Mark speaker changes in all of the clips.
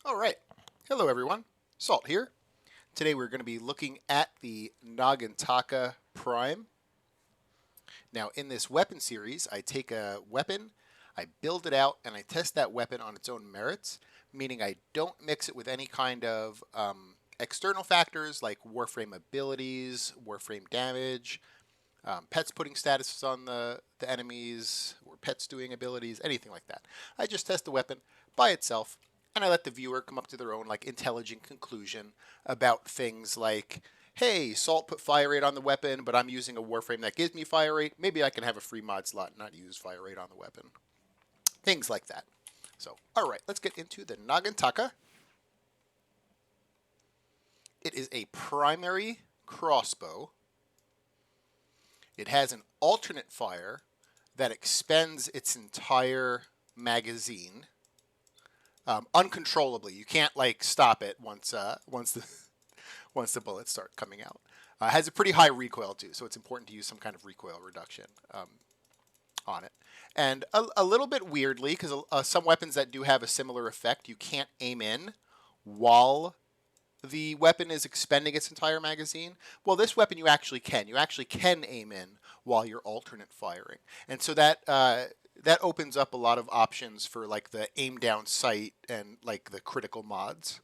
Speaker 1: All right. Hello, everyone. Salt here. Today we're going to be looking at the Nagantaka Prime. Now, in this weapon series, I take a weapon, I build it out, and I test that weapon on its own merits, meaning I don't mix it with any kind of external factors like Warframe abilities, Warframe damage, pets putting statuses on the enemies, or pets doing abilities, anything like that. I just test the weapon by itself, and I let the viewer come up to their own intelligent conclusion about things like, hey, Salt put fire rate on the weapon, but I'm using a Warframe that gives me fire rate. Maybe I can have a free mod slot and not use fire rate on the weapon. Things like that. So, all right, let's get into the Nagantaka. It is a primary crossbow. It has an alternate fire that expends its entire magazine uncontrollably. You can't stop it once the bullets start coming out. It has a pretty high recoil too, so it's important to use some kind of recoil reduction on it. And a little bit weirdly, because some weapons that do have a similar effect, you can't aim in while the weapon is expending its entire magazine. Well, this weapon you actually can. You actually can aim in while you're alternate firing, and so that opens up a lot of options for the aim down sight and the critical mods.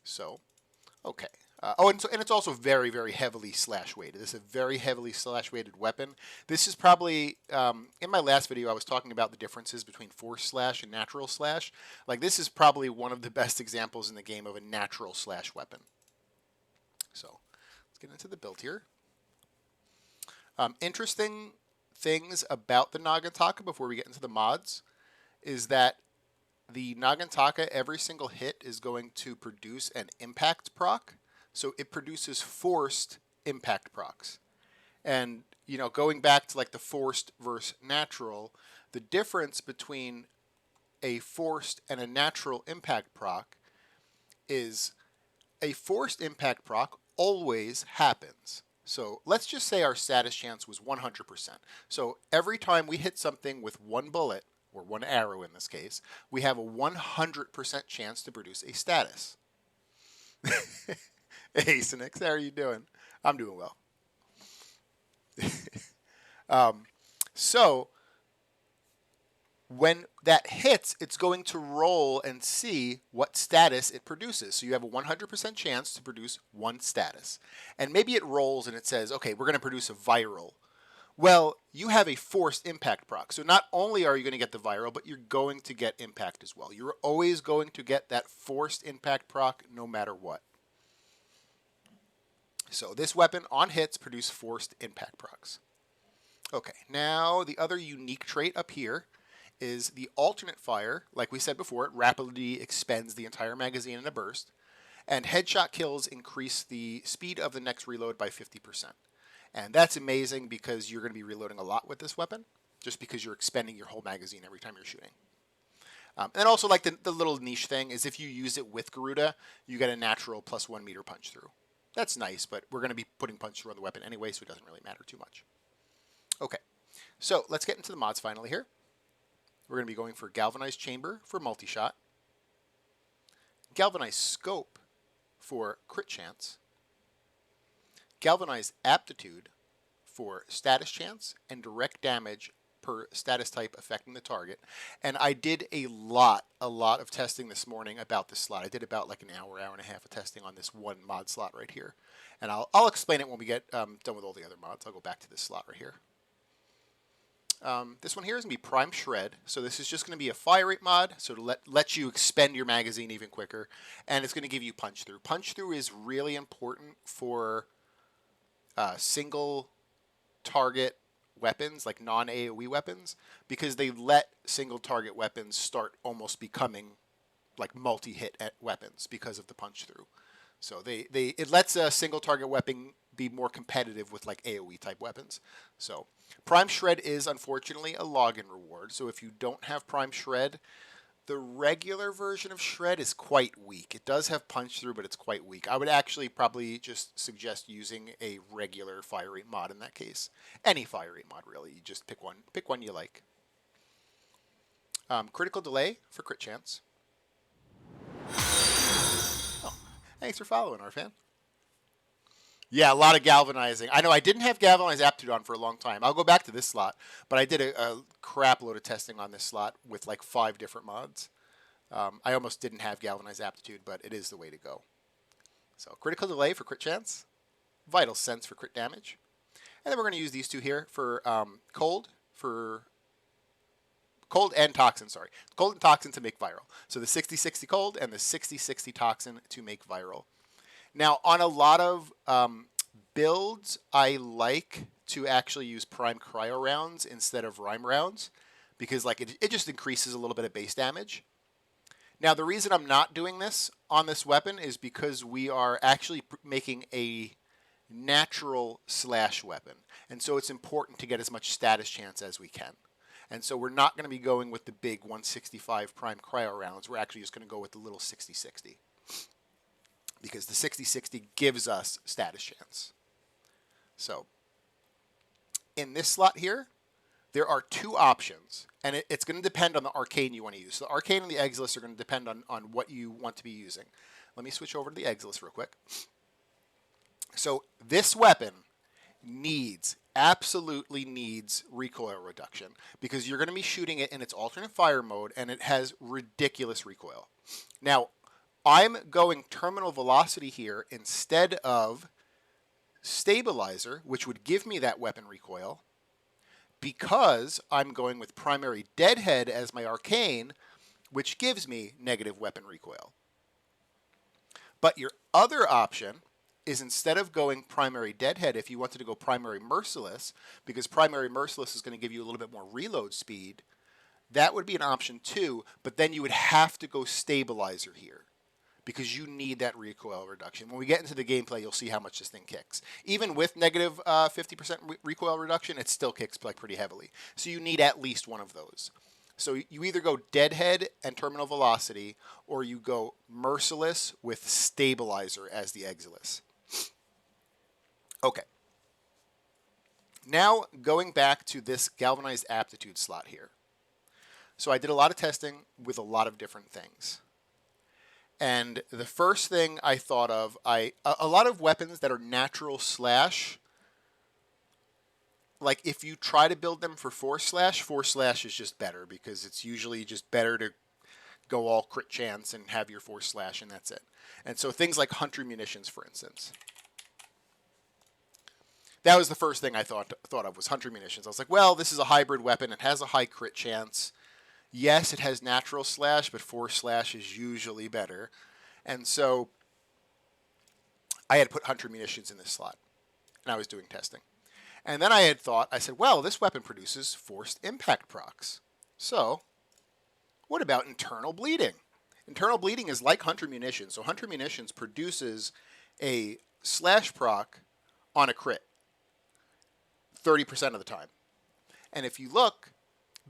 Speaker 1: So, okay. And it's also very, very heavily slash weighted. This is a very heavily slash weighted weapon. This is probably, in my last video, I was talking about the differences between force slash and natural slash. This is probably one of the best examples in the game of a natural slash weapon. So, let's get into the build here. Interesting things about the Nagantaka before we get into the mods is that the Nagantaka, every single hit is going to produce an impact proc. So it produces forced impact procs. And, going back to the forced versus natural, the difference between a forced and a natural impact proc is a forced impact proc always happens. So let's just say our status chance was 100%. So every time we hit something with one bullet, or one arrow in this case, we have a 100% chance to produce a status. Hey, Sinix, how are you doing? I'm doing well. So when that hits, it's going to roll and see what status it produces. So you have a 100% chance to produce one status. And maybe it rolls and it says, okay, we're going to produce a viral. Well, you have a forced impact proc. So not only are you going to get the viral, but you're going to get impact as well. You're always going to get that forced impact proc no matter what. So this weapon on hits produce forced impact procs. Okay, now the other unique trait up here is the alternate fire. Like we said before, it rapidly expends the entire magazine in a burst. And headshot kills increase the speed of the next reload by 50%. And that's amazing because you're going to be reloading a lot with this weapon, just because you're expending your whole magazine every time you're shooting. And also the little niche thing is if you use it with Garuda, you get a natural +1 meter punch through. That's nice, but we're going to be putting punch through on the weapon anyway, so it doesn't really matter too much. Okay, so let's get into the mods finally here. We're going to be going for Galvanized Chamber for multi-shot, Galvanized Scope for crit chance, Galvanized Aptitude for status chance and direct damage per status type affecting the target. And I did a lot of testing this morning about this slot. I did about an hour and a half of testing on this one mod slot right here. And I'll explain it when we get done with all the other mods. I'll go back to this slot right here. This one here is going to be Prime Shred. So this is just going to be a fire rate mod, so to let you expend your magazine even quicker. And it's going to give you punch through. Punch through is really important for single target weapons, like non-AoE weapons, because they let single target weapons start almost becoming multi-hit weapons because of the punch through. So it lets a single target weapon be more competitive with AoE type weapons. So Prime Shred is unfortunately a login reward. So if you don't have Prime Shred, the regular version of Shred is quite weak. It does have punch through, but it's quite weak. I would actually probably just suggest using a regular fire rate mod in that case. Any fire rate mod, really. You just pick one you like. Critical delay for crit chance. Thanks for following, our fan. Yeah, a lot of galvanizing. I know I didn't have galvanized aptitude on for a long time. I'll go back to this slot, but I did a crap load of testing on this slot with like 5 different mods. I almost didn't have galvanized aptitude, but it is the way to go. So critical delay for crit chance, vital sense for crit damage, and then we're going to use these two here for cold and toxin. Sorry, cold and toxin to make viral. So the 60-60 cold and the 60-60 toxin to make viral. Now, on a lot of builds, I like to actually use prime cryo rounds instead of rhyme rounds because like it just increases a little bit of base damage. Now, the reason I'm not doing this on this weapon is because we are actually making a natural slash weapon. And so it's important to get as much status chance as we can. And so we're not going to be going with the big 165 prime cryo rounds. We're actually just going to go with the little 60-60. Because the 60-60 gives us status chance. So, in this slot here, there are 2 options. And it's going to depend on the arcane you want to use. So the arcane and the Exilis are going to depend on what you want to be using. Let me switch over to the Exilis real quick. So this weapon absolutely needs recoil reduction because you're going to be shooting it in its alternate fire mode and it has ridiculous recoil. Now, I'm going terminal velocity here instead of stabilizer, which would give me that weapon recoil, because I'm going with primary deadhead as my arcane, which gives me negative weapon recoil. But your other option is instead of going primary deadhead, if you wanted to go primary merciless, because primary merciless is going to give you a little bit more reload speed, that would be an option too, but then you would have to go stabilizer here because you need that recoil reduction. When we get into the gameplay, you'll see how much this thing kicks. Even with negative 50% recoil reduction, it still kicks like pretty heavily. So you need at least one of those. So you either go deadhead and terminal velocity, or you go merciless with stabilizer as the Exilis. Okay. Now going back to this galvanized aptitude slot here. So I did a lot of testing with a lot of different things. And the first thing I thought of, a lot of weapons that are natural slash, like if you try to build them for force slash is just better because it's usually just better to go all crit chance and have your force slash and that's it. And so things like hunter munitions, for instance. That was the first thing I thought of was hunter munitions. I was like, well, this is a hybrid weapon. It has a high crit chance. Yes, it has natural slash, but force slash is usually better. And so I had put hunter munitions in this slot, and I was doing testing. And then I said, well, this weapon produces forced impact procs. So what about internal bleeding? Internal bleeding is like hunter munitions. So hunter munitions produces a slash proc on a crit 30% of the time. And if you look,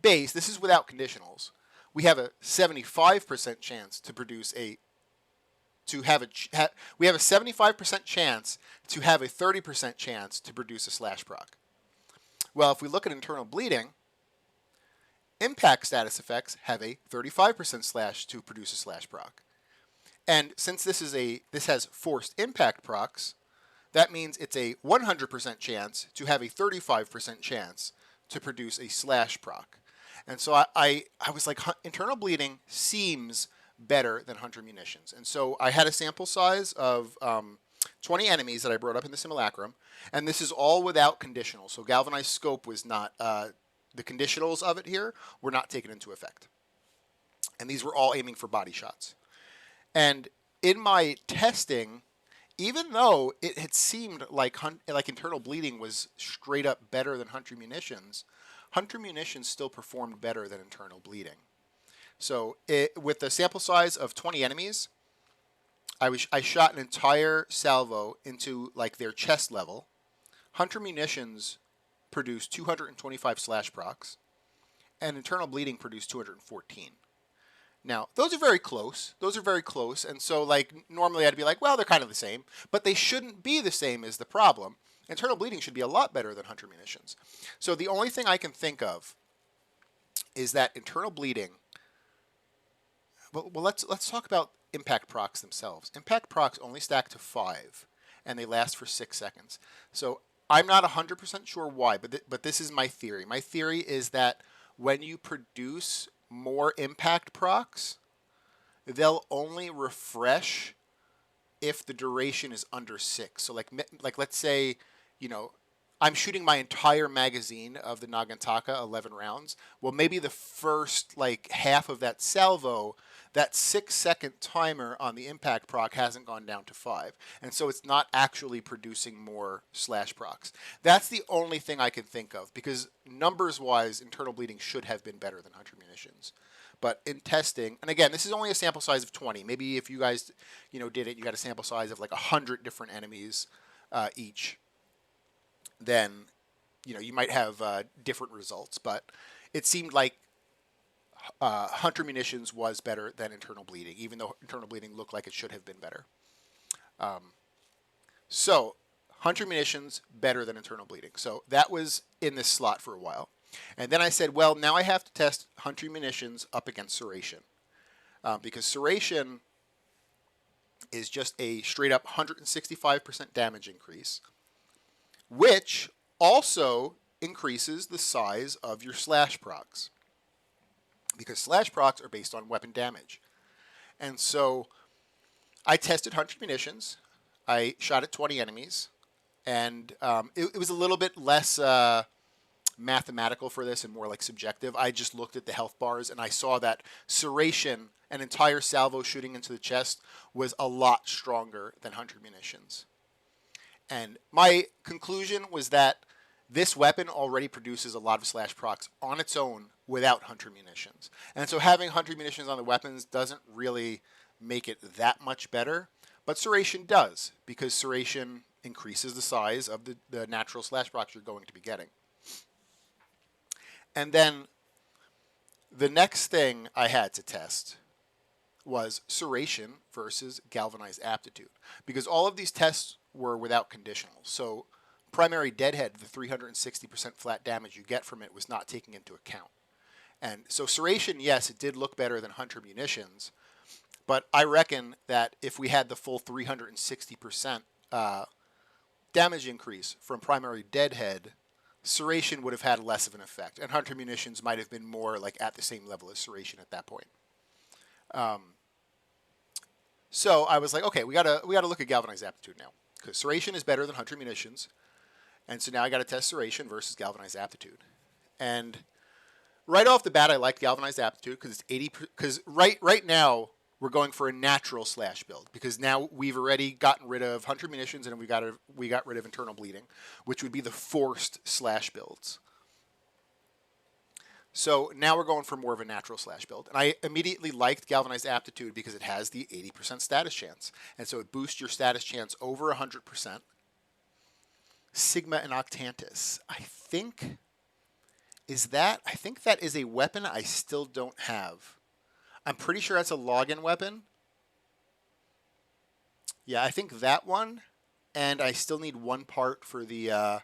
Speaker 1: base, this is without conditionals, we have a 75% chance to produce we have a 75% chance to have a 30% chance to produce a slash proc. Well, if we look at internal bleeding, impact status effects have a 35% slash to produce a slash proc. And since this has forced impact procs, that means it's a 100% chance to have a 35% chance to produce a slash proc. And so I was like, internal bleeding seems better than hunter munitions. And so I had a sample size of 20 enemies that I brought up in the simulacrum. And this is all without conditionals. So galvanized scope was not, the conditionals of it here were not taken into effect. And these were all aiming for body shots. And in my testing, even though it had seemed like internal bleeding was straight up better than hunter munitions still performed better than internal bleeding. So with the sample size of 20 enemies, I shot an entire salvo into like their chest level. Hunter munitions produced 225 slash procs, and internal bleeding produced 214. Now, those are very close. And so, like, normally I'd be like, well, they're kind of the same. But they shouldn't be the same is the problem. Internal bleeding should be a lot better than hunter munitions. So the only thing I can think of is that internal bleeding well, let's talk about impact procs themselves. Impact procs only stack to 5, and they last for 6 seconds. So I'm not 100% sure why, but this is my theory. My theory is that when you produce more impact procs, they'll only refresh if the duration is under 6. So like let's say, you know, I'm shooting my entire magazine of the Nagantaka, 11 rounds. Well, maybe the first like half of that salvo, that 6-second timer on the impact proc hasn't gone down to 5. And so it's not actually producing more slash procs. That's the only thing I can think of, because numbers wise, internal bleeding should have been better than 100 munitions. But in testing, and again, this is only a sample size of 20. Maybe if you guys, did it, you got a sample size of like 100 different enemies each, then, you might have different results. But it seemed like Hunter Munitions was better than Internal Bleeding, even though Internal Bleeding looked like it should have been better. So Hunter Munitions better than Internal Bleeding. So that was in this slot for a while. And then I said, well, now I have to test Hunter Munitions up against Serration. Because Serration is just a straight up 165% damage increase, which also increases the size of your slash procs. Because slash procs are based on weapon damage. And so I tested Hunter Munitions. I shot at 20 enemies. And it was a little bit less mathematical for this and more like subjective. I just looked at the health bars and I saw that Serration, an entire salvo shooting into the chest, was a lot stronger than Hunter Munitions. And my conclusion was that this weapon already produces a lot of slash procs on its own without Hunter Munitions. And so having Hunter Munitions on the weapons doesn't really make it that much better. But Serration does, because Serration increases the size of the natural slash procs you're going to be getting. And then the next thing I had to test was Serration versus Galvanized Aptitude, because all of these tests were without conditionals. So primary deadhead, the 360% flat damage you get from it, was not taken into account. And so Serration, yes, it did look better than Hunter Munitions, but I reckon that if we had the full 360% damage increase from primary deadhead, Serration would have had less of an effect, and Hunter Munitions might have been more like at the same level as Serration at that point. So I was like, okay, we gotta look at Galvanized Aptitude now, because Serration is better than Hunter Munitions, and so now I got to test Serration versus Galvanized Aptitude. And right off the bat, I liked Galvanized Aptitude because it's 80. Because right now we're going for a natural slash build, because now we've already gotten rid of Hunter Munitions and we got rid of Internal Bleeding, which would be the forced slash builds. So now we're going for more of a natural slash build. And I immediately liked Galvanized Aptitude because it has the 80% status chance. And so it boosts your status chance over 100%. Sigma and Octantis. I think that is a weapon I still don't have. I'm pretty sure that's a login weapon. Yeah, I think that one. And I still need one part for the...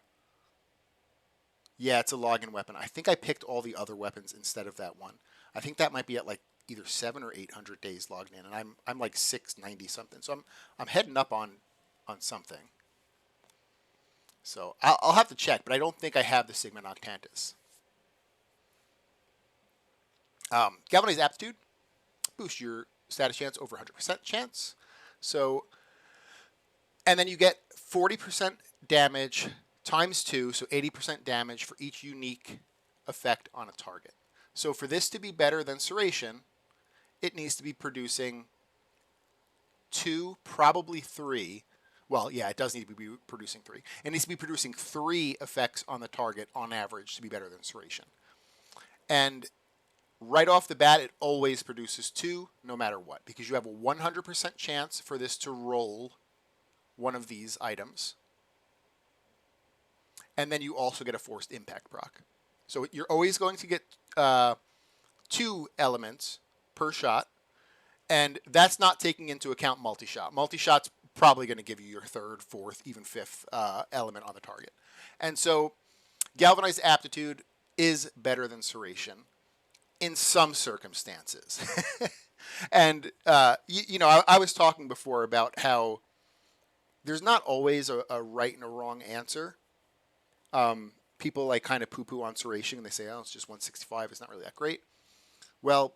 Speaker 1: yeah, it's a login weapon. I think I picked all the other weapons instead of that one. I think that might be at like either 700 or 800 days logged in, and I'm like 690 something. So I'm heading up on something. So I'll have to check, but I don't think I have the Sigma Noctantis. Galvanized Aptitude. Boost your status chance over 100% chance. So, and then you get 40% damage times 2, so 80% damage for each unique effect on a target. So for this to be better than Serration, it needs to be producing 2, probably 3. Well, yeah, it does need to be producing 3. It needs to be producing 3 effects on the target on average to be better than Serration. And right off the bat, it always produces 2, no matter what, because you have a 100% chance for this to roll one of these items. And then you also get a forced impact proc. So you're always going to get 2 elements per shot, and that's not taking into account multi-shot. Multi-shot's probably going to give you your 3rd, 4th, even 5th element on the target. And so Galvanized Aptitude is better than Serration in some circumstances. And I was talking before about how there's not always a right and a wrong answer. People like kind of poo-poo on serration and they say, oh, it's just 165. It's not really that great. Well,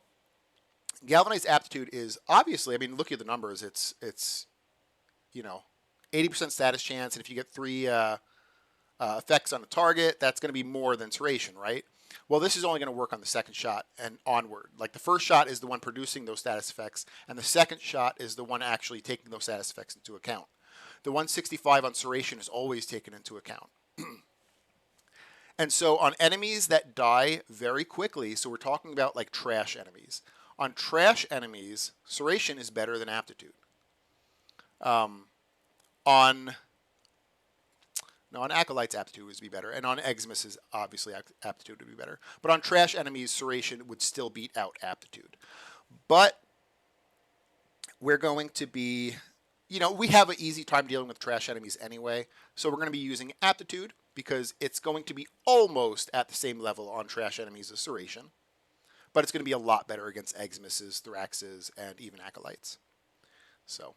Speaker 1: galvanized aptitude is obviously, I mean, look at the numbers. It's 80% status chance, and if you get 3 effects on a target, that's going to be more than serration, right? Well, this is only going to work on the second shot and onward. Like the first shot is the one producing those status effects, and the second shot is the one actually taking those status effects into account. The 165 on serration is always taken into account. And so on enemies that die very quickly, so we're talking about like trash enemies. On trash enemies, serration is better than aptitude. On Acolyte's aptitude would be better, and on Eximus's obviously aptitude would be better. But on trash enemies, serration would still beat out aptitude. But we're going to be, we have an easy time dealing with trash enemies anyway, so we're going to be using aptitude because it's going to be almost at the same level on trash enemies as serration, but it's going to be a lot better against Eximus's, Thoraxes, and even Acolytes. So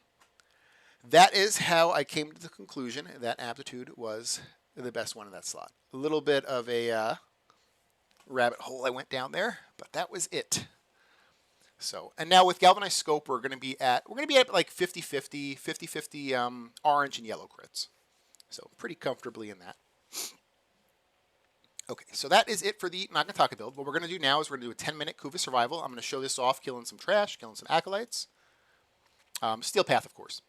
Speaker 1: that is how I came to the conclusion that aptitude was the best one in that slot. A little bit of a rabbit hole I went down there, but that was it. So, and now with galvanized scope, we're going to be at like 50-50, 50-50 orange and yellow crits. So pretty comfortably in that. Okay, so that is it for the Nagantaka build. What we're going to do now is we're going to do a 10-minute Kuva survival. I'm going to show this off, killing some trash, killing some acolytes. Steel path, of course.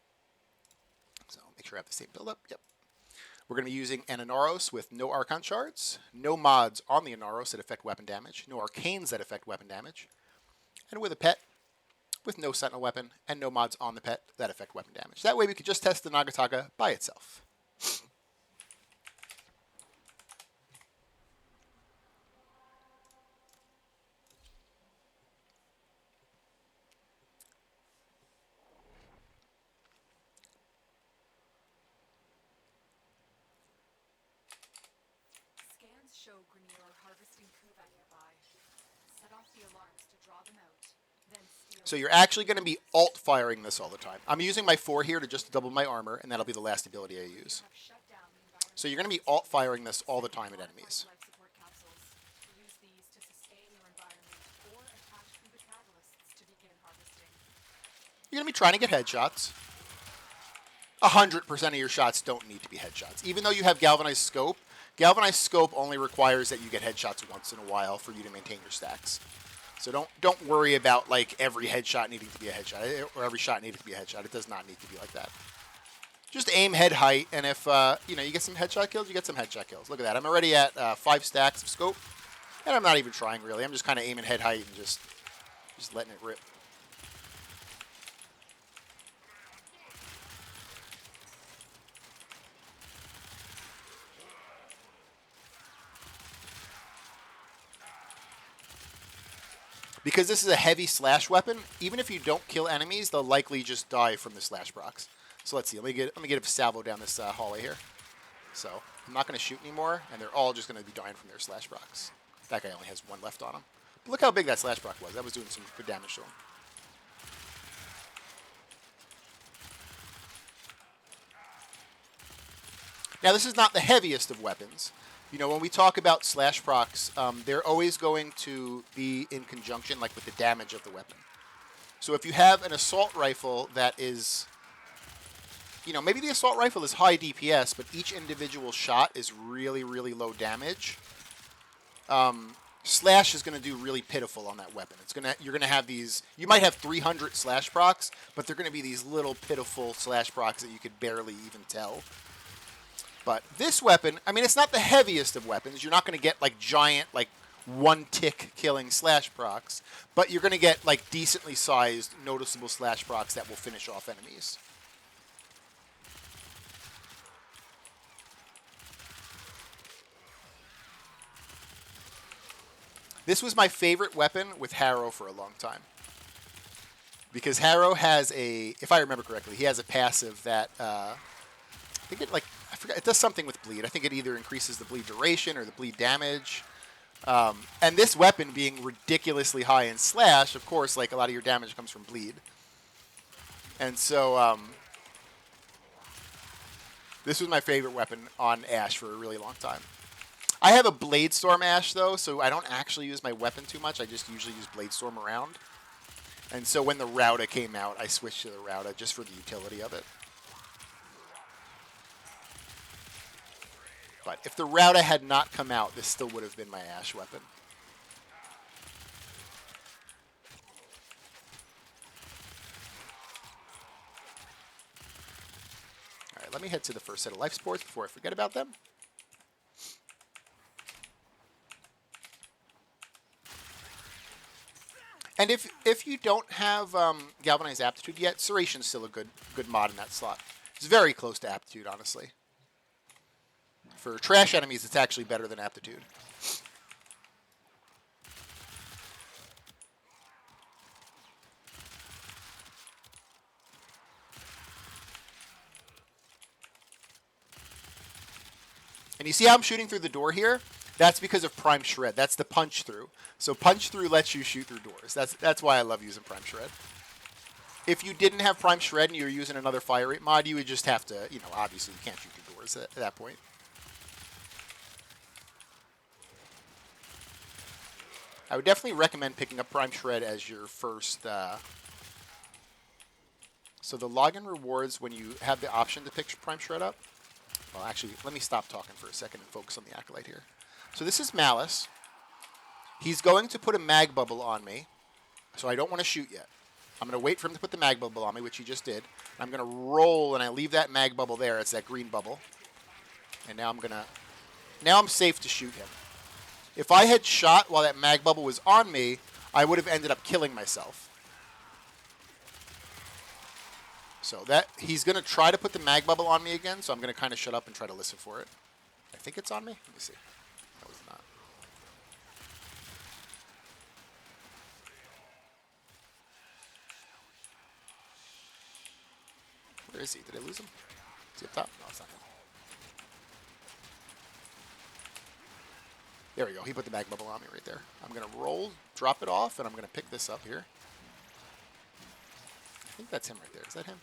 Speaker 1: So make sure I have the same build up. Yep. We're going to be using an Inaros with no Archon shards, no mods on the Inaros that affect weapon damage, no arcanes that affect weapon damage, and with a pet with no sentinel weapon and no mods on the pet that affect weapon damage. That way we could just test the Nagantaka by itself.
Speaker 2: Show Grenier are harvesting Kuva nearby. Set off the alarms to draw them out. Then steal.
Speaker 1: So you're actually going to be alt firing this all the time. I'm using my 4 here to just double my armor, and that'll be the last ability I use. So you're going to be alt firing this all the time at enemies.
Speaker 2: Use these to sustain your environment or attach Kuva catalysts to begin harvesting.
Speaker 1: You're going to be trying to get headshots. 100% of your shots don't need to be headshots. Even though you have galvanized scope only requires that you get headshots once in a while for you to maintain your stacks. So don't worry about like every headshot needing to be a headshot or every shot needing to be a headshot. It does not need to be like that. Just aim head height, and if you get some headshot kills, you get some headshot kills. Look at that. I'm already at 5 stacks of scope, and I'm not even trying really. I'm just kind of aiming head height and just letting it rip. Because this is a heavy slash weapon, even if you don't kill enemies, they'll likely just die from the slash procs. So let's see. Let me get a salvo down this hallway here. So I'm not going to shoot anymore, and they're all just going to be dying from their slash procs. That guy only has 1 left on him. But look how big that slash proc was. That was doing some good damage to him. Now this is not the heaviest of weapons. When we talk about slash procs, they're always going to be in conjunction, like with the damage of the weapon. So if you have an assault rifle that is, maybe the assault rifle is high DPS, but each individual shot is really, really low damage. Slash is going to do really pitiful on that weapon. You're going to have these. You might have 300 slash procs, but they're going to be these little pitiful slash procs that you could barely even tell. But this weapon, I mean, it's not the heaviest of weapons. You're not going to get, like, giant, like, 1-tick killing slash procs. But you're going to get, like, decently sized, noticeable slash procs that will finish off enemies. This was my favorite weapon with Harrow for a long time. Because Harrow has if I remember correctly, he has a passive that, I think it, like, I forgot, it does something with bleed. I think it either increases the bleed duration or the bleed damage. And this weapon being ridiculously high in slash, of course, like a lot of your damage comes from bleed. And so this was my favorite weapon on Ash for a really long time. I have a Blade Storm Ash, though, so I don't actually use my weapon too much. I just usually use Blade Storm around. And so when the Rauda came out, I switched to the Rauda just for the utility of it. But if the Rauda had not come out, this still would have been my Ash weapon. All right, let me head to the first set of life sports before I forget about them. And if you don't have Galvanized Aptitude yet, Serration's still a good mod in that slot. It's very close to Aptitude, honestly. For trash enemies, it's actually better than Aptitude. And you see how I'm shooting through the door here? That's because of Prime Shred. That's the punch through. So punch through lets you shoot through doors. That's why I love using Prime Shred. If you didn't have Prime Shred and you were using another fire rate mod, you would just have to, you know, obviously you can't shoot through doors at that point. I would definitely recommend picking up Prime Shred as your first. So the login rewards when you have the option to pick Prime Shred up. Well, actually, let me stop talking for a second and focus on the Acolyte here. So this is Malice. He's going to put a mag bubble on me, so I don't want to shoot yet. I'm going to wait for him to put the mag bubble on me, which he just did. I'm going to roll, and I leave that mag bubble there. It's that green bubble. And now I'm safe to shoot him. If I had shot while that mag bubble was on me, I would have ended up killing myself. So that he's going to try to put the mag bubble on me again, so I'm going to kind of shut up and try to listen for it. I think it's on me. Let me see. No, it's not. Where is he? Did I lose him? Is he up top? No, it's not him. There we go. He put the mag bubble on me right there. I'm going to roll, drop it off, and I'm going to pick this up here. I think that's him right there. Is that him?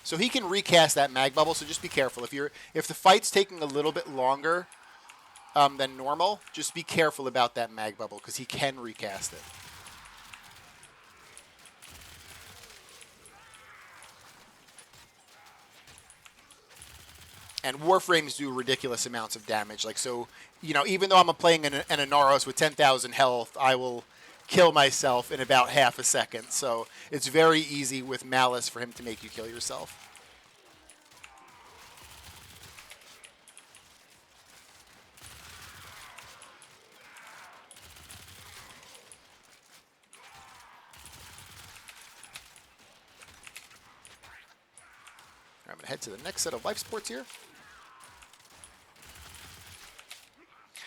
Speaker 1: So he can recast that mag bubble, so just be careful. If the fight's taking a little bit longer than normal, just be careful about that mag bubble, because he can recast it. And Warframes do ridiculous amounts of damage. Like, so, you know, even though I'm playing an Anaros with 10,000 health, I will kill myself in about half a second. So it's very easy with Malice for him to make you kill yourself. I'm going to head to the next set of life sports here.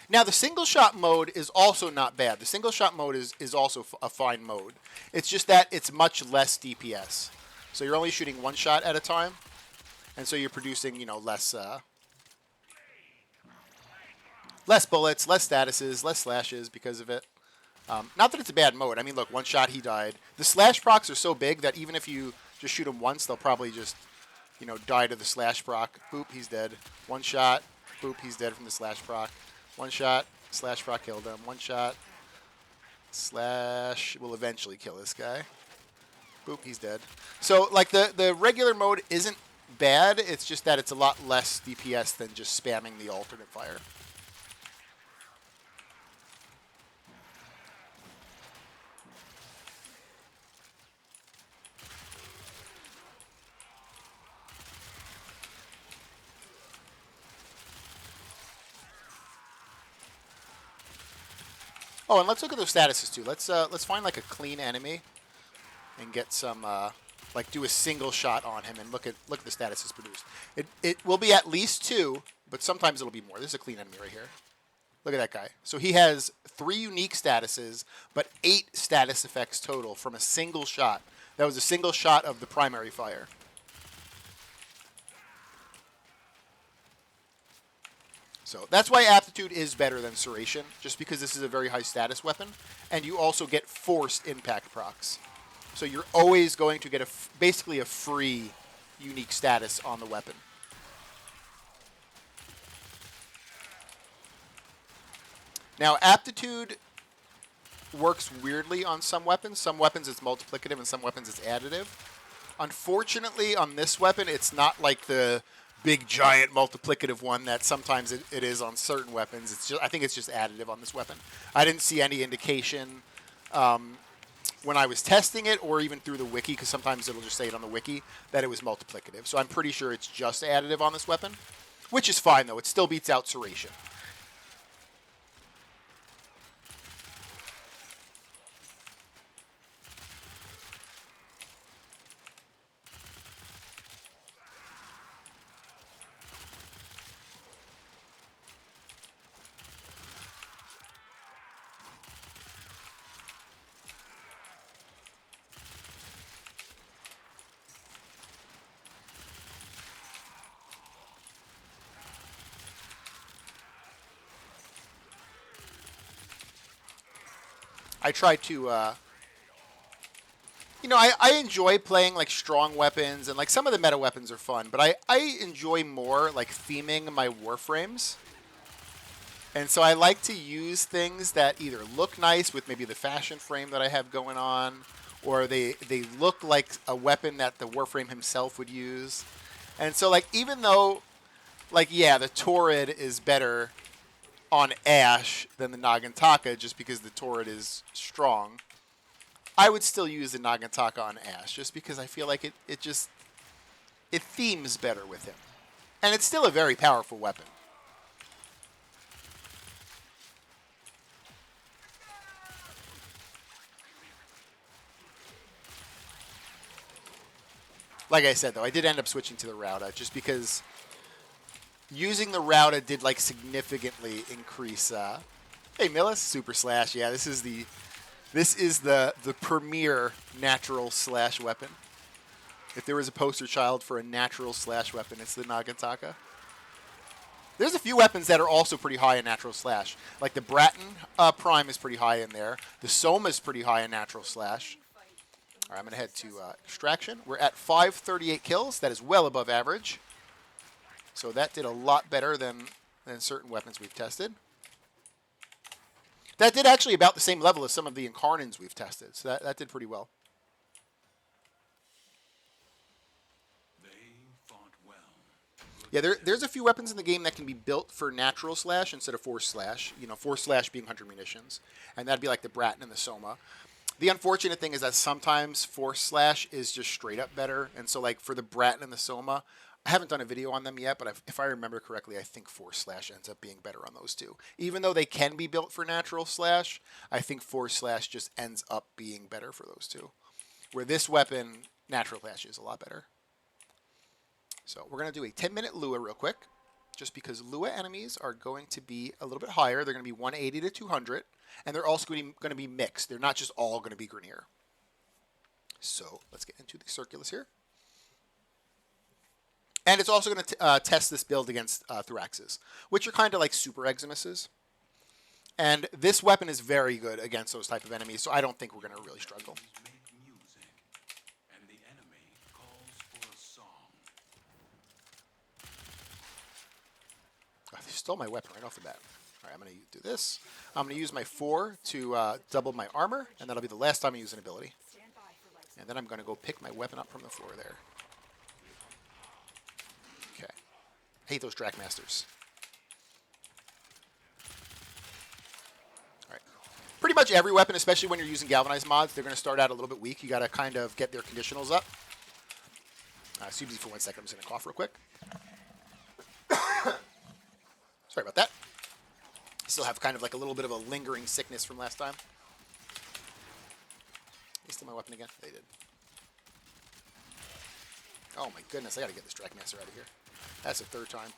Speaker 1: Now, the single shot mode is also not bad. The single shot mode is also a fine mode. It's just that it's much less DPS. So you're only shooting one shot at a time. And so you're producing, you know, less bullets, less statuses, less slashes because of it. Not that it's a bad mode. I mean, look, one shot, he died. The slash procs are so big that even if you just shoot them once, they'll probably just, you know, die to the slash proc. Boop, he's dead. One shot, boop, he's dead from the slash proc. One shot, slash proc killed him. One shot, slash will eventually kill this guy. Boop, he's dead. So, like, the regular mode isn't bad. It's just that it's a lot less DPS than just spamming the alternate fire. Oh, and let's look at those statuses too. Let's find like a clean enemy and get some like do a single shot on him and look at the statuses produced. It will be at least 2, but sometimes it'll be more. This is a clean enemy right here. Look at that guy. So he has 3 unique statuses, but 8 status effects total from a single shot. That was a single shot of the primary fire. So that's why Aptitude is better than Serration, just because this is a very high status weapon, and you also get forced impact procs. So you're always going to get basically a free unique status on the weapon. Now, Aptitude works weirdly on some weapons. Some weapons it's multiplicative and some weapons it's additive. Unfortunately, on this weapon, it's not like the big, giant multiplicative one that sometimes it is on certain weapons. It's just, I think it's just additive on this weapon. I didn't see any indication when I was testing it or even through the wiki, because sometimes it'll just say it on the wiki, that it was multiplicative. So I'm pretty sure it's just additive on this weapon, which is fine, though. It still beats out Serration. I try to, I enjoy playing like strong weapons, and like some of the meta weapons are fun, but I enjoy more like theming my Warframes. And so I like to use things that either look nice with maybe the fashion frame that I have going on, or they look like a weapon that the Warframe himself would use. And so like even though like yeah, the Torrid is better on Ash than the Nagantaka just because the Torrid is strong, I would still use the Nagantaka on Ash just because I feel like it themes better with him. And it's still a very powerful weapon. Like I said, though, I did end up switching to the Rauda just because using the Rauda did like significantly increase. Hey, Millis, Super Slash. Yeah, this is the premier natural slash weapon. If there was a poster child for a natural slash weapon, it's the Nagantaka. There's a few weapons that are also pretty high in natural slash. Like the Bratton Prime is pretty high in there. The Soma is pretty high in natural slash. All right, I'm going to head to Extraction. We're at 538 kills. That is well above average. So that did a lot better than certain weapons we've tested. That did actually about the same level as some of the Incarnins we've tested. So that did pretty well. Yeah, there's a few weapons in the game that can be built for natural slash instead of force slash. You know, force slash being 100 munitions. And that'd be like the Bratton and the Soma. The unfortunate thing is that sometimes force slash is just straight up better. And so like for the Bratton and the Soma, I haven't done a video on them yet, but if I remember correctly, I think force slash ends up being better on those two. Even though they can be built for natural slash, I think force slash just ends up being better for those two. Where this weapon, natural slash is a lot better. So we're going to do a 10-minute Lua real quick, just because Lua enemies are going to be a little bit higher. They're going to be 180 to 200, and they're also going to be mixed. They're not just all going to be Grineer. So let's get into the Circulus here. And it's also going to test this build against Thraxes, which are kind of like super Eximuses. And this weapon is very good against those type of enemies, so I don't think we're going to really struggle. Oh, they stole my weapon right off the bat. All right, I'm going to do this. I'm going to use my 4 to double my armor, and that'll be the last time I use an ability. And then I'm going to go pick my weapon up from the floor there. Okay. Hate those Trackmasters. All right. Pretty much every weapon, especially when you're using galvanized mods, they're going to start out a little bit weak. You got to kind of get their conditionals up. Excuse me for 1 second. I'm just going to cough real quick. Sorry about that. Still have kind of like a little bit of a lingering sickness from last time. They steal my weapon again? They did. Oh my goodness, I gotta get this Trackmaster out of here. That's the third time.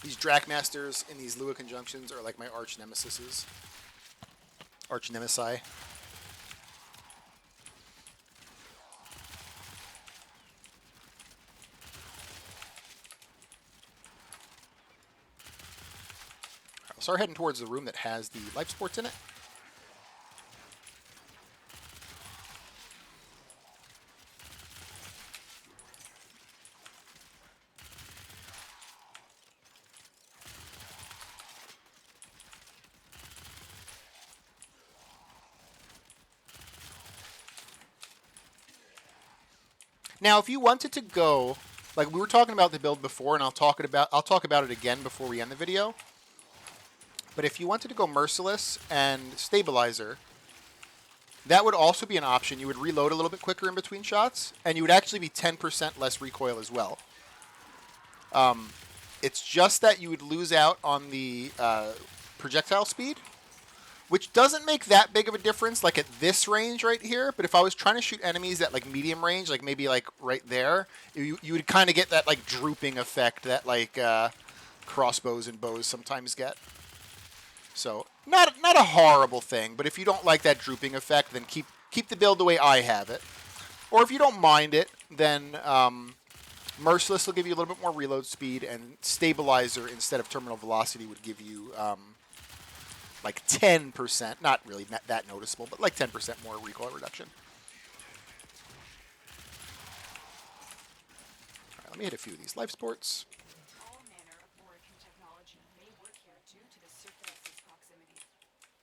Speaker 1: These Drakmasters in these Lua conjunctions are like my arch nemesises. Arch nemesi. I'll start heading towards the room that has the life sports in it. Now, if you wanted to go, like we were talking about the build before, and I'll talk about it again before we end the video. But if you wanted to go Merciless and Stabilizer, that would also be an option. You would reload a little bit quicker in between shots, and you would actually be 10% less recoil as well. It's just that you would lose out on the projectile speed, which doesn't make that big of a difference, like at this range right here. But if I was trying to shoot enemies at like medium range, like maybe like right there, you would kind of get that like drooping effect that like crossbows and bows sometimes get. So not a horrible thing, but if you don't like that drooping effect, then keep the build the way I have it. Or if you don't mind it, then Merciless will give you a little bit more reload speed, and Stabilizer instead of terminal velocity would give you like 10%, not really that noticeable, but like 10% more recoil reduction. All right, let me hit a few of these life sports.
Speaker 2: All manner of Warframe technology may work here due to the Circulex's proximity.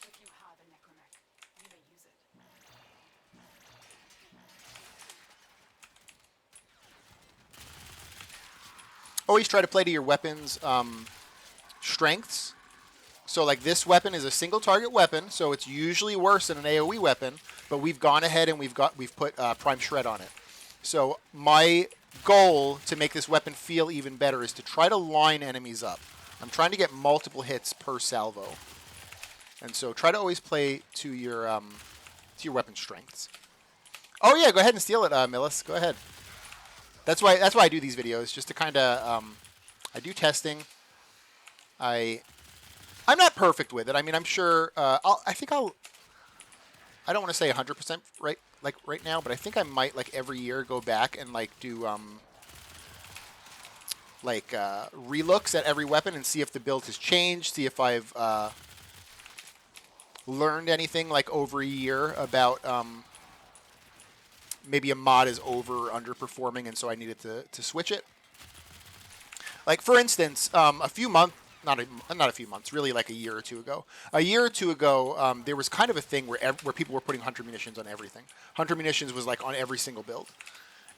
Speaker 2: If you have a necromech, you may use it.
Speaker 1: Always try to play to your weapon's strengths. So like this weapon is a single target weapon, so it's usually worse than an AoE weapon, but we've gone ahead and we've put Prime Shred on it. So my goal to make this weapon feel even better is to try to line enemies up. I'm trying to get multiple hits per salvo. And so try to always play to your weapon strengths. Oh yeah, go ahead and steal it, Millis. Go ahead. That's why I do these videos, just to kind of I do testing. I'm not perfect with it. I mean, I'm sure. I don't want to say 100% right now, but I think I might like every year go back and like do relooks at every weapon and see if the build has changed. See if I've learned anything like over a year about maybe a mod is over or underperforming, and so I needed to switch it. Like for instance, a few months. Not a few months, really like a year or two ago. A year or two ago, there was kind of a thing where people were putting Hunter Munitions on everything. Hunter Munitions was like on every single build.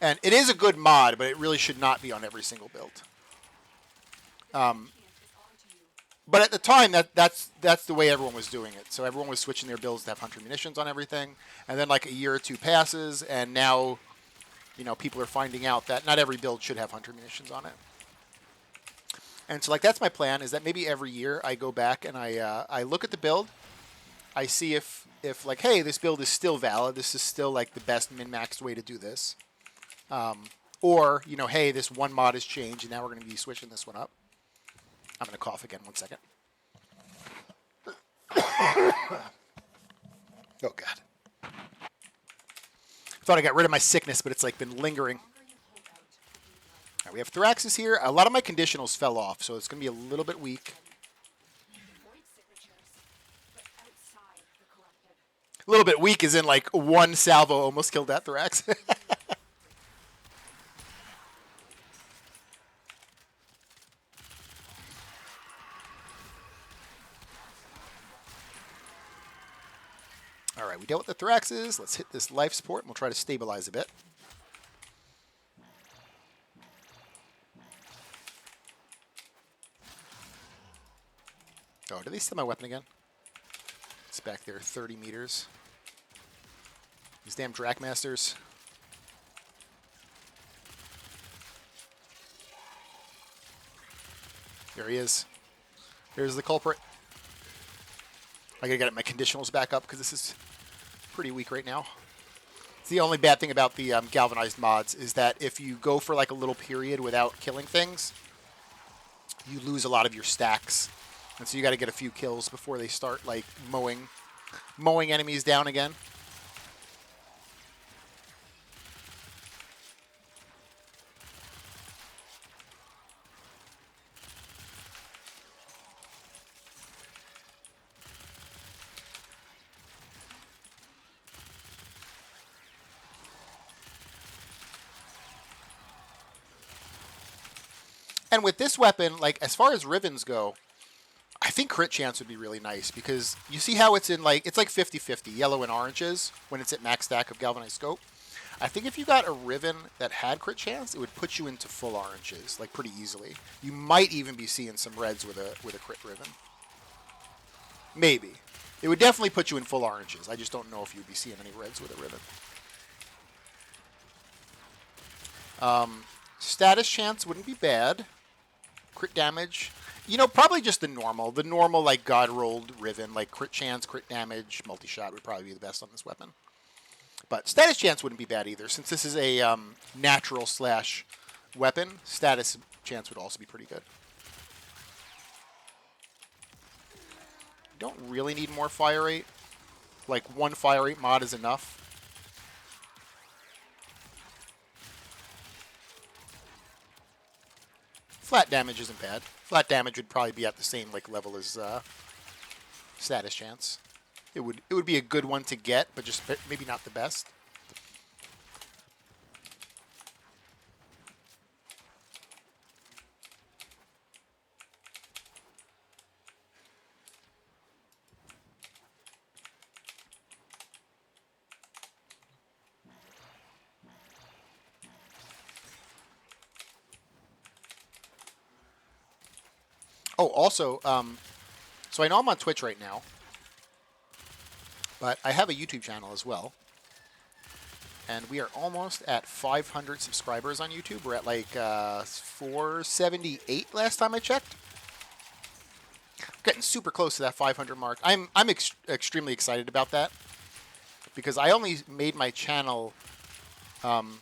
Speaker 1: And it is a good mod, but it really should not be on every single build. But at the time, that's the way everyone was doing it. So everyone was switching their builds to have Hunter Munitions on everything. And then like a year or two passes, and now, people are finding out that not every build should have Hunter Munitions on it. And so, like, that's my plan, is that maybe every year I go back and I look at the build. I see if like, hey, this build is still valid. This is still, like, the best min-maxed way to do this. Or, hey, this one mod has changed, and now we're going to be switching this one up. I'm going to cough again. 1 second. Oh, God. Thought I got rid of my sickness, but it's, like, been lingering. Right, we have Thraxis here. A lot of my conditionals fell off, so it's going to be a little bit weak. A little bit weak is in like one salvo almost killed that Thrax. All right, we dealt with the Thraxes. Let's hit this life support, and we'll try to stabilize a bit. Oh, did they steal my weapon again? It's back there, 30 meters. These damn Drakmasters. There he is. Here's the culprit. I gotta get my conditionals back up because this is pretty weak right now. It's the only bad thing about the galvanized mods is that if you go for like a little period without killing things, you lose a lot of your stacks, and so you got to get a few kills before they start like mowing enemies down again. And with this weapon, like as far as Rivens go, I think crit chance would be really nice because you see how it's in like, it's like 50-50, yellow and oranges when it's at max stack of Galvanized Scope. I think if you got a Riven that had crit chance, it would put you into full oranges like pretty easily. You might even be seeing some reds with a crit Riven. Maybe. It would definitely put you in full oranges. I just don't know if you'd be seeing any reds with a Riven. Status chance wouldn't be bad. Crit damage, you know, probably just the normal like god rolled Riven, like crit chance, crit damage, multi shot would probably be the best on this weapon. But status chance wouldn't be bad either, since this is a natural slash weapon. Status chance would also be pretty good. You don't really need more fire rate. Like one fire rate mod is enough. Flat damage isn't bad. Flat damage would probably be at the same like level as status chance. It would be a good one to get, but just maybe not the best. Oh, also, so I know I'm on Twitch right now, but I have a YouTube channel as well. And we are almost at 500 subscribers on YouTube. We're at like 478 last time I checked. Getting super close to that 500 mark. I'm extremely excited about that because I only made my channel on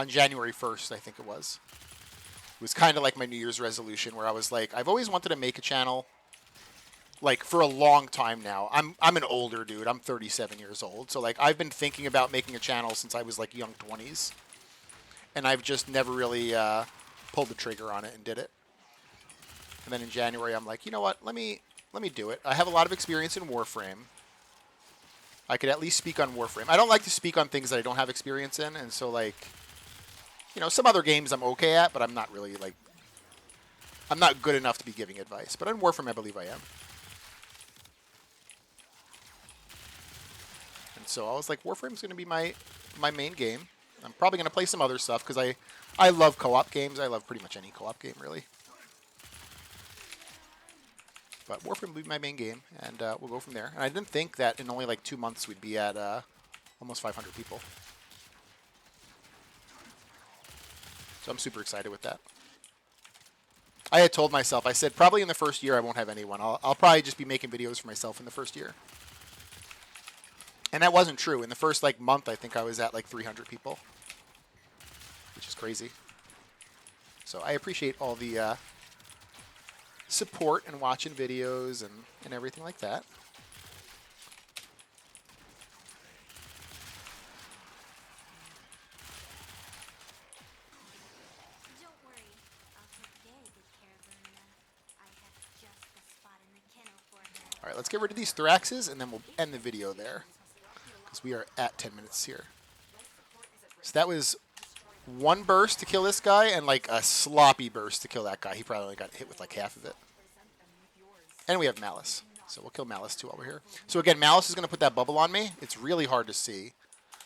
Speaker 1: January 1st, I think it was. It was kind of like my New Year's resolution where I was like, I've always wanted to make a channel like for a long time now. I'm an older dude. I'm 37 years old. So like I've been thinking about making a channel since I was like young 20s. And I've just never really pulled the trigger on it and did it. And then in January I'm like, you know what? Let me do it. I have a lot of experience in Warframe. I could at least speak on Warframe. I don't like to speak on things that I don't have experience in, and so like, you know, some other games I'm okay at, but I'm not really like, I'm not good enough to be giving advice. But on Warframe, I believe I am. And so I was like, Warframe's going to be my main game. I'm probably going to play some other stuff because I love co-op games. I love pretty much any co-op game, really. But Warframe will be my main game, and we'll go from there. And I didn't think that in only like 2 months we'd be at almost 500 people. So I'm super excited with that. I had told myself, I said, probably in the first year I won't have anyone. I'll probably just be making videos for myself in the first year. And that wasn't true. In the first like month, I think I was at like 300 people, which is crazy. So I appreciate all the support and watching videos and everything like that.
Speaker 3: Don't worry, I'll take very good care of Verena. I have just the spot in the kennel for her.
Speaker 1: All right, let's get rid of these Thraxes, and then we'll end the video there, because we are at 10 minutes here. So that was one burst to kill this guy, and like a sloppy burst to kill that guy. He probably only got hit with like half of it. And we have Malice. So we'll kill Malice too while we're here. So again, Malice is going to put that bubble on me. It's really hard to see.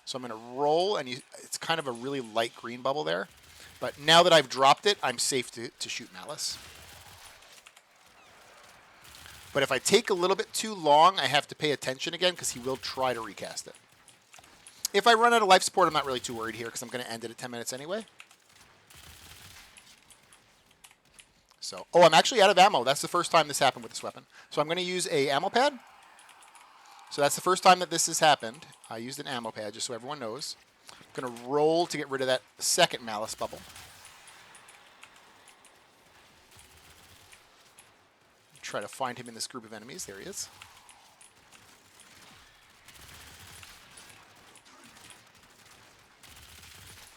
Speaker 1: So I'm going to roll, and it's kind of a really light green bubble there. But now that I've dropped it, I'm safe to shoot Malice. But if I take a little bit too long, I have to pay attention again because he will try to recast it. If I run out of life support, I'm not really too worried here because I'm going to end it at 10 minutes anyway. So, oh, I'm actually out of ammo. That's the first time this happened with this weapon. So I'm going to use a ammo pad. So that's the first time that this has happened. I used an ammo pad just so everyone knows. I'm going to roll to get rid of that second Malice bubble. try to find him in this group of enemies. There he is.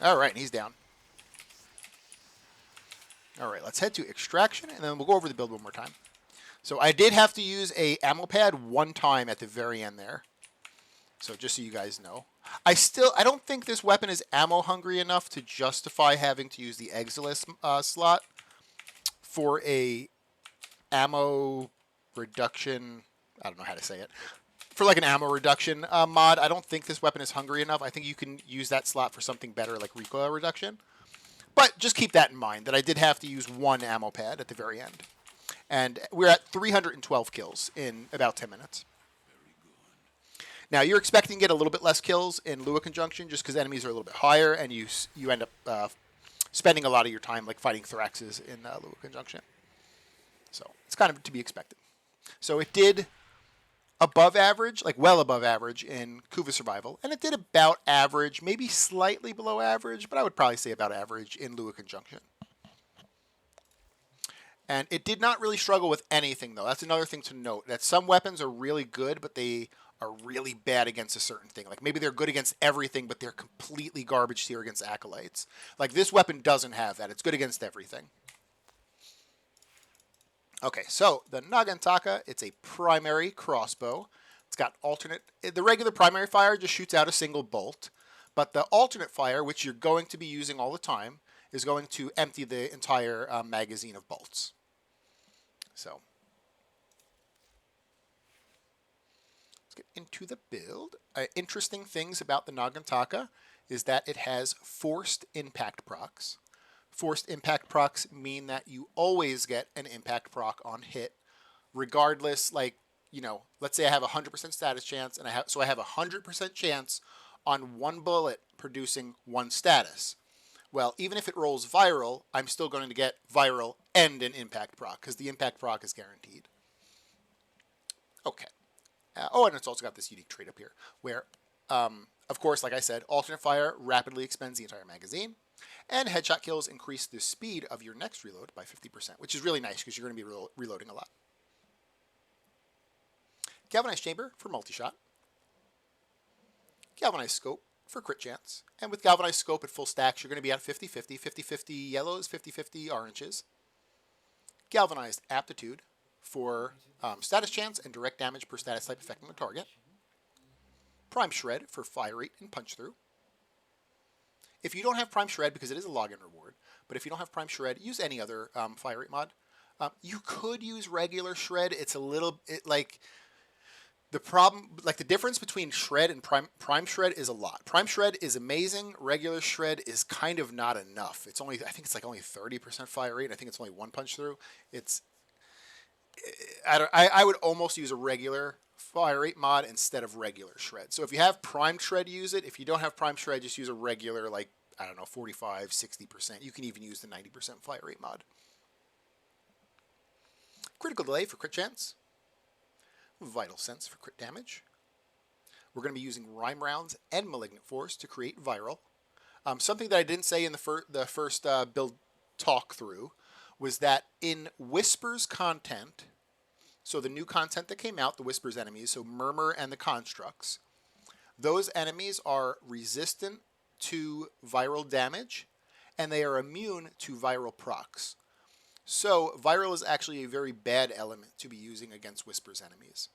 Speaker 1: All right, and he's down. All right, let's head to extraction, and then we'll go over the build one more time. So I did have to use a ammo pad one time at the very end there. So just so you guys know. I don't think this weapon is ammo hungry enough to justify having to use the Exilis slot for a ammo reduction. I don't know how to say it. For like an ammo reduction mod, I don't think this weapon is hungry enough. I think you can use that slot for something better like recoil reduction. But just keep that in mind, that I did have to use one ammo pad at the very end. And we're at 312 kills in about 10 minutes. Now, you're expecting to get a little bit less kills in Lua Conjunction just because enemies are a little bit higher, and you end up spending a lot of your time like fighting Thoraxes in Lua Conjunction. So it's kind of to be expected. So it did above average, like well above average in Kuva Survival, and it did about average, maybe slightly below average, but I would probably say about average in Lua Conjunction. And it did not really struggle with anything, though. That's another thing to note, that some weapons are really good, but they are really bad against a certain thing. Like maybe they're good against everything, but they're completely garbage tier against Acolytes. Like this weapon doesn't have that. It's good against everything. Okay, so the Nagantaka, it's a primary crossbow. It's got alternate. The regular primary fire just shoots out a single bolt, but the alternate fire, which you're going to be using all the time, is going to empty the entire magazine of bolts. So let's get into the build. Interesting things about the Nagantaka is that it has forced impact procs. Forced impact procs mean that you always get an impact proc on hit, regardless, like, you know, let's say I have a 100% status chance, and I have a 100% chance on one bullet producing one status. Well, even if it rolls viral, I'm still going to get viral and an impact proc, because the impact proc is guaranteed. Okay. And it's also got this unique trait up here, where, of course, like I said, alternate fire rapidly expends the entire magazine. And headshot kills increase the speed of your next reload by 50%, which is really nice because you're going to be reloading a lot. Galvanized chamber for multi-shot. Galvanized scope for crit chance. And with galvanized scope at full stacks, you're going to be at 50-50, 50-50 yellows, 50-50 oranges. Galvanized aptitude for status chance and direct damage per status type affecting the target. Prime shred for fire rate and punch through. If you don't have Prime Shred, because it is a login reward, but if you don't have Prime Shred, use any other fire rate mod. You could use regular Shred. It's a little, like, the problem, like the difference between Shred and Prime Shred is a lot. Prime Shred is amazing. Regular Shred is kind of not enough. It's only, I think it's like only 30% fire rate. I think it's only one punch through. I would almost use a regular fire rate mod instead of regular shred. So if you have prime shred, use it. If you don't have prime shred, just use a regular, like, I don't know, 45, 60%. You can even use the 90% fire rate mod. Critical delay for crit chance. Vital sense for crit damage. We're going to be using rhyme rounds and malignant force to create viral. Something that I didn't say in the first build talk through was that in Whispers content, so the new content that came out, the Whispers enemies, so Murmur and the Constructs, those enemies are resistant to viral damage, and they are immune to viral procs. So viral is actually a very bad element to be using against Whispers enemies.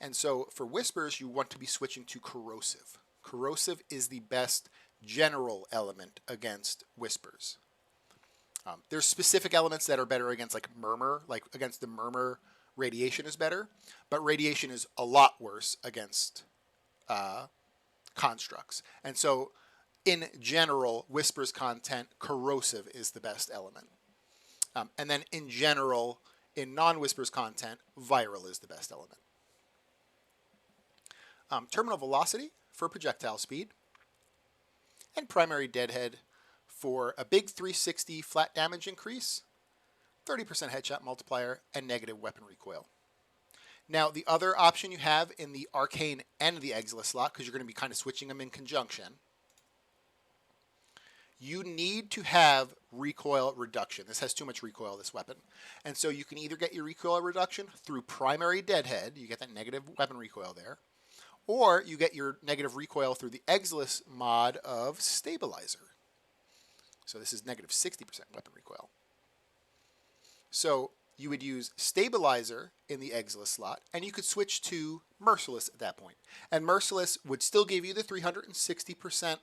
Speaker 1: And so for Whispers, you want to be switching to Corrosive. Corrosive is the best general element against Whispers. There's specific elements that are better against, like Murmur, like against the Murmur, Radiation is better, but Radiation is a lot worse against Constructs. And so in general, Whispers content, Corrosive is the best element. And then in general, in non-Whispers content, Viral is the best element. Terminal Velocity for projectile speed. And Primary Deadhead for a big 360 flat damage increase, 30% headshot multiplier, and negative weapon recoil. Now, the other option you have in the Arcane and the Exilis slot, because you're going to be kind of switching them in conjunction, you need to have recoil reduction. This has too much recoil, this weapon. And so you can either get your recoil reduction through primary deadhead, you get that negative weapon recoil there, or you get your negative recoil through the Exilus mod of Stabilizer. So this is negative 60% weapon recoil. So you would use Stabilizer in the Exilus slot, and you could switch to Merciless at that point. And Merciless would still give you the 360%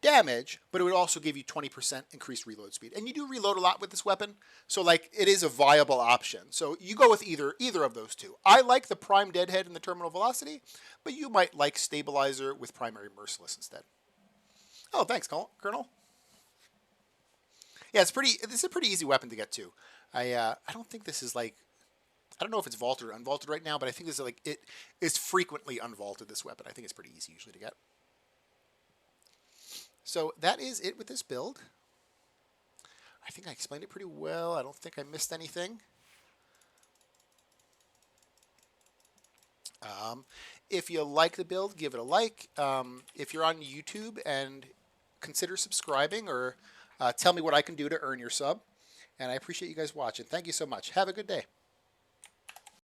Speaker 1: damage, but it would also give you 20% increased reload speed. And you do reload a lot with this weapon, so like it is a viable option. So you go with either of those two. I like the Prime Deadhead and the Terminal Velocity, but you might like Stabilizer with Primary Merciless instead. Oh, thanks, Colonel. Yeah, this is a pretty easy weapon to get to. I don't think this is like, I don't know if it's vaulted or unvaulted right now, but I think this is like, it is frequently unvaulted, this weapon. I think it's pretty easy usually to get. So that is it with this build. I think I explained it pretty well. I don't think I missed anything. If you like the build, give it a like. If you're on YouTube, and consider subscribing, or tell me what I can do to earn your sub. And I appreciate you guys watching. Thank you so much. Have a good day.